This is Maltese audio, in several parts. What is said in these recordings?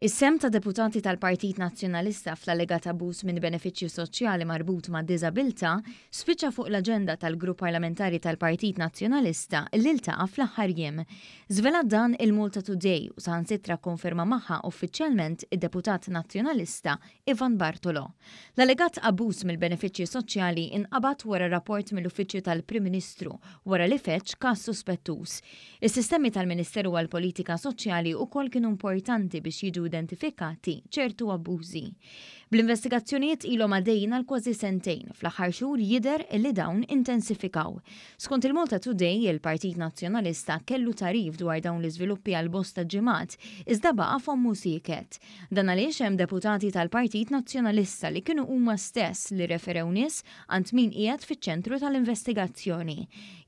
Is-sem ta' deputati tal-Partit Nazzjonalista fl-allegat abbuż minn benefiċċji soċjali marbut ma' diżabilità spiċċa fuq l-aġenda tal-Grupp Parlamentari tal-Partit Nazzjonalista li ltaqa' fl-aħħar jiem. Żvelat dan il-Malta Today u saħansitra konferma magħha uffiċjalment id-Deputat Nazzjonalista Ivan Bartolo. L-allegat abbuż mill-benefiċċji soċjali inqabad wara rapport mill-Uffiċċju tal-Prim Ministru wara li feċ każ suspettuż. Is-sistemi tal-Ministeru għall-Politika Soċjali wkoll kienu importanti biex jiġu identifikati ċertu abbużi. Bl-investigazzjonijiet ilhom għaddejjin għal kważi sentejn, fl-aħħar xhur jidher li dawn intensifikaw. Skont il-Malta Today, il-Partit Nazzjonalista kellu tarif dwar dawn l-iżviluppi għal bosta ġimgħat, iżda baqa' fommu sieket. Dan għaliex hemm deputati tal-Partit Nazzjonalista li kienu huma stess li referew nies għand min qiegħed fiċ-ċentru tal-investigazzjoni.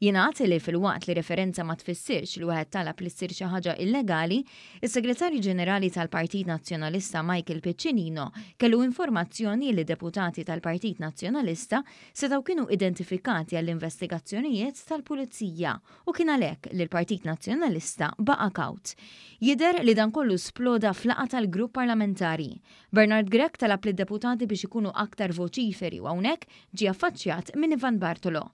Jingħad li fil-waqt li referenza ma tfissirx li wieħed talab li ssir xi ħaġa illegali, is-Segretarju Ġenerali tal-Partit Nazzjonalista Michael Piccinino kellu informazzjoni li deputati tal-Partit Nazzjonalista setgħu kienu identifikati għall-investigazzjonijiet tal-Pulizija u kien għalhekk li l-Partit Nazzjonalista baqa' kawt. Jidher li dan kollu sploda fl-laqgħa tal-Grupp Parlamentari. Bernard Grech talab lid-deputati biex ikunu aktar voċiferi u hawnhekk ġie affaċċjat minn Ivan Bartolo.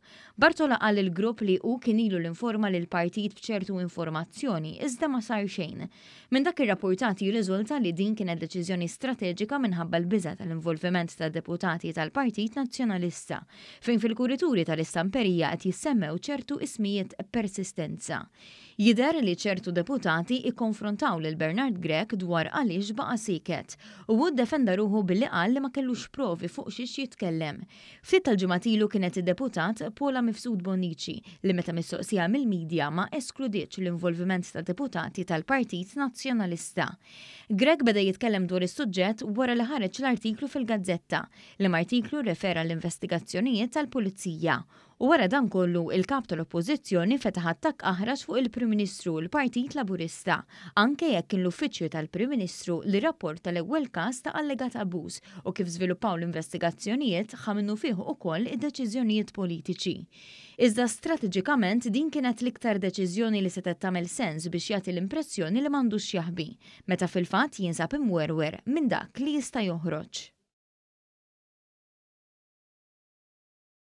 Bartolo qal il-grupp li hu kien ilu l-informa lil partit b'ċertu informazzjoni iżda ma sar xejn. Minn dak ir-rapportati jirriżulta li din kienet deċiżjoni strateġika minħabba l-biża' tal-involviment tad-deputati tal-Partit Nazzjonalista, fejn fil-kurituri tal-istamperija qed jissemmew ċertu ismijiet persistenza. Jidher li ċertu deputati ikkonfrontaw lil Bernard Grech dwar għaliex baqa' siket u hu ddefenda ruħu billi qal li ma kellux provi fuq xiex jitkellem. Ftit tal-ġimgħat ilu kienet id-deputat Paula Mifsud Bonnici li meta mistoqsija mill-midja ma eskludietx l-involviment ta' deputati tal-Partit Nazzjonalista. Grech beda jitkellem dwar is-suġġett wara li ħareġ l-artiklu fil-Gazzetta li artiklu refera l-investigazzjonijiet tal-Pulizija. U wara dan kollu il-kap tal-Oppożizzjoni fetaħ attakk aħraġ fuq il-Prim Ministru u l-Partit Laburista, anke jekk kien l-Uffiċċju tal-Prim Ministru li rapporta l-ewwel każ ta' allegat abbuż u kif żviluppaw l-investigazzjonijiet ħamminnu fih ukoll id-deċiżjonijiet politiċi. Iżda strateġikament din kienet l-iktar deċiżjoni li setet tagħmel sens biex jagħti l-impressjoni li m'għandux jaħbi, meta fil-fatt jinsab imwerwer minn dak li jista' joħroġ.